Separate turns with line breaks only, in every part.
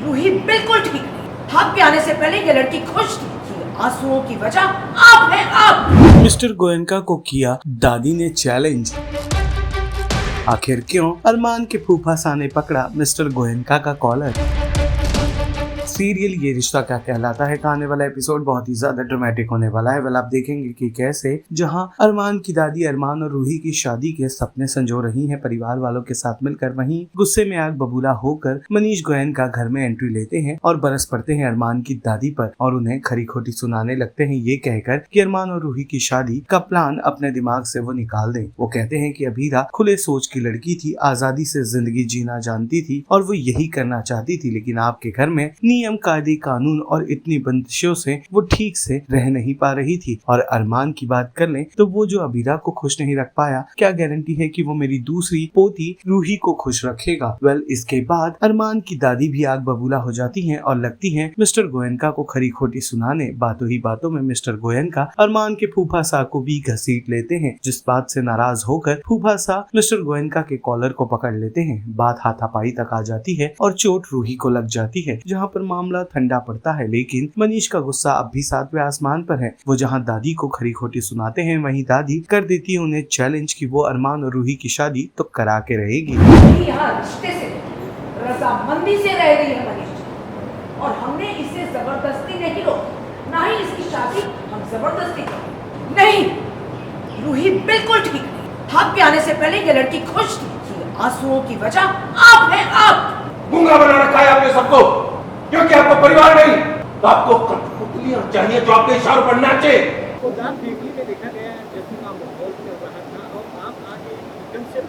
रूही बिल्कुल ठीक नहीं। भाग के आने से पहले ये लड़की खुश थी। आंसुओं की वजह आप है, आप।
मिस्टर गोयनका को किया दादी ने चैलेंज। आखिर क्यों अरमान के फूफा सा ने पकड़ा मिस्टर गोयनका का कॉलर। सीरियल ये रिश्ता क्या कहलाता है का आने वाला एपिसोड बहुत ही ज्यादा ड्रामेटिक होने वाला है। वेल आप देखेंगे कि कैसे जहां अरमान की दादी अरमान और रूही की शादी के सपने संजो रही हैं परिवार वालों के साथ मिलकर, वहीं गुस्से में आग बबूला होकर मनीष गोयनका घर में एंट्री लेते हैं और बरस पड़ते हैं अरमान की दादी पर और उन्हें खरी खोटी सुनाने लगते हैं, ये कहकर कि अरमान और रूही की शादी का प्लान अपने दिमाग से वो निकाल दें। वो कहते हैं कि अभीरा खुले सोच की लड़की थी, आजादी से जिंदगी जीना जानती थी और वो यही करना चाहती थी, लेकिन आपके घर में नियम कायदे कानून और इतनी बंदिशों से वो ठीक से रह नहीं पा रही थी। और अरमान की बात कर लें तो वो जो अबीरा को खुश नहीं रख पाया, क्या गारंटी है कि वो मेरी दूसरी पोती रूही को खुश रखेगा। वेल इसके बाद अरमान की दादी भी आग बबूला हो जाती हैं और लगती हैं मिस्टर गोयनका को खरी खोटी सुनाने। बातों ही बातों में मिस्टर गोयनका अरमान के फूफा सा को भी घसीट लेते हैं, जिस बात से नाराज होकर फूफा सा मिस्टर गोयनका के कॉलर को पकड़ लेते हैं। बात हाथापाई तक आ जाती है और चोट रूही को लग जाती है, जहाँ पर मामला ठंडा पड़ता है। लेकिन मनीष का गुस्सा अब भी 7वें आसमान पर है। वो जहां दादी को खरी खोटी सुनाते हैं, वहीं दादी कर देती है उन्हें चैलेंज कि वो अरमान और रूही की शादी तो करा के रहेगी।
यहाँ रिश्ते से रजामंदी से रह रही है मनीष, और हमने इसे जबरदस्ती नहीं रोकी, ना ही इसकी शादी हम जबरदस्ती करें। नहीं, रूही बिल्कुल ठीक नहीं। भाग के आने से पहले ये लड़की खुश थी। आंसुओं की वजह आप है, आप।
गूंगा बना रखा है आपने सबको, क्योंकि आपको परिवार नहीं तो आपको कठपुतलियां चाहिए जो आपके इशारों पर नाचे।
में देखा गया है जैसे का माहौल चल रहा था और आप आगे एकदम से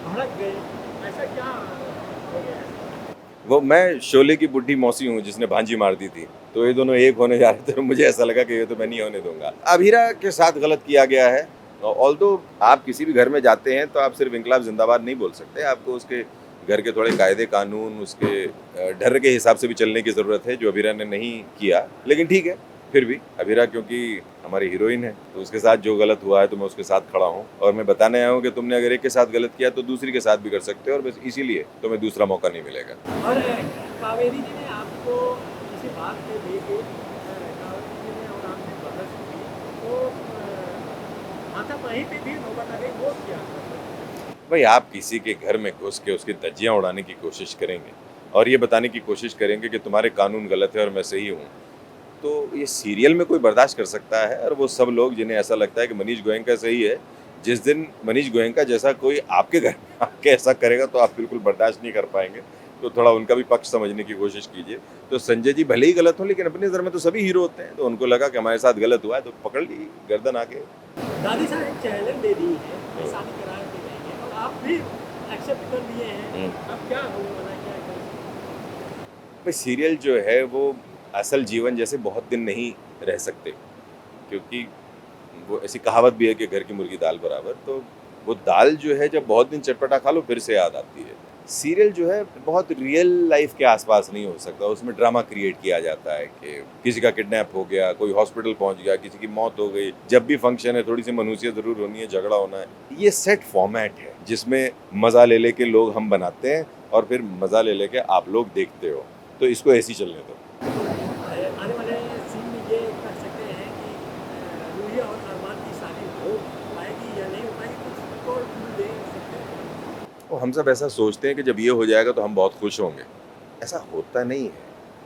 भड़क गए, ऐसा क्या हो गया है?
वो मैं शोले की बुढ़ी मौसी हूँ जिसने भांजी मार दी थी, तो ये दोनों एक होने जा रहे थे। मुझे ऐसा लगा कि ये तो मैं नहीं होने दूंगा। अभीरा के साथ गलत किया गया है। ऑल्दो आप किसी भी घर में जाते हैं तो आप सिर्फ इंकलाब जिंदाबाद नहीं बोल सकते, आपको उसके घर के थोड़े कायदे कानून, उसके डर के हिसाब से भी चलने की ज़रूरत है, जो अभीरा ने नहीं किया। लेकिन ठीक है, फिर भी अभीरा क्योंकि हमारी हीरोइन है तो उसके साथ जो गलत हुआ है तो मैं उसके साथ खड़ा हूँ और मैं बताने आया हूँ कि तुमने अगर एक के साथ गलत किया तो दूसरी के साथ भी कर सकते हो, और बस इसीलिए तुम्हें दूसरा मौका नहीं मिलेगा।
और कावेरी जी ने आपको किसी बात को लेके कावेरी जी ने और आपने बहस की तो हाथापाई पे भी नौबत आ गई, वो क्या?
भाई आप किसी के घर में घुस के उसकी धज्जियाँ उड़ाने की कोशिश करेंगे और ये बताने की कोशिश करेंगे कि तुम्हारे कानून गलत है और मैं सही हूँ, तो ये सीरियल में कोई बर्दाश्त कर सकता है? और वो सब लोग जिन्हें ऐसा लगता है कि मनीष गोयनका सही है, जिस दिन मनीष गोयनका जैसा कोई आपके घर में आके ऐसा करेगा तो आप बिल्कुल बर्दाश्त नहीं कर पाएंगे। तो थोड़ा उनका भी पक्ष समझने की कोशिश कीजिए। तो संजय जी भले ही गलत हो, लेकिन अपने घर में तो सभी हीरो होते हैं, तो उनको लगा कि हमारे साथ गलत हुआ है तो पकड़ ली गर्दन आके।
दादी साहब एक चैलेंज दे दी है, शादी करा के देंगे और आप भी एक्सेप्ट कर लिए हैं, अब क्या होने वाला है, क्या करें?
भाई सीरियल जो है वो असल जीवन जैसे बहुत दिन नहीं रह सकते, क्योंकि वो ऐसी कहावत भी है कि घर की मुर्गी दाल बराबर। तो वो दाल जो है जब बहुत दिन चटपटा खा लो फिर से याद आती है। सीरियल जो है बहुत रियल लाइफ के आसपास नहीं हो सकता, उसमें ड्रामा क्रिएट किया जाता है कि किसी का किडनैप हो गया, कोई हॉस्पिटल पहुंच गया, किसी की मौत हो गई। जब भी फंक्शन है थोड़ी सी मनुष्य जरूर होनी है, झगड़ा होना है। ये सेट फॉर्मेट है जिसमें मज़ा ले लेके लोग हम बनाते हैं और फिर मज़ा ले लेके आप लोग देखते हो, तो इसको ऐसे ही चलने दो।
आने वाले सीन में ये कर सकते हैं कि रूही और अरमान की शादी हो पाएगी या नहीं हो पाएगी, कुछ और दे सकते हैं?
और हम सब ऐसा सोचते हैं कि जब ये हो जाएगा तो हम बहुत खुश होंगे। ऐसा होता नहीं है,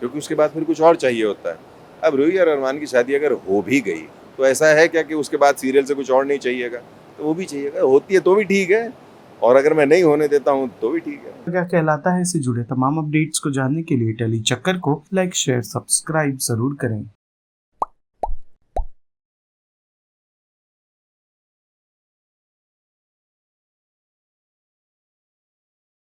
क्योंकि उसके बाद फिर कुछ और चाहिए होता है। अब रूही और अरमान की शादी अगर हो भी गई तो ऐसा है क्या कि उसके बाद सीरियल से कुछ और नहीं चाहिएगा? तो वो भी चाहिएगा। होती है तो भी ठीक है, और अगर मैं नहीं होने देता हूँ तो भी ठीक है।
क्या कहलाता है से जुड़े तमाम अपडेट्स को जानने के लिए टेली चक्कर को लाइक शेयर सब्सक्राइब जरूर करें।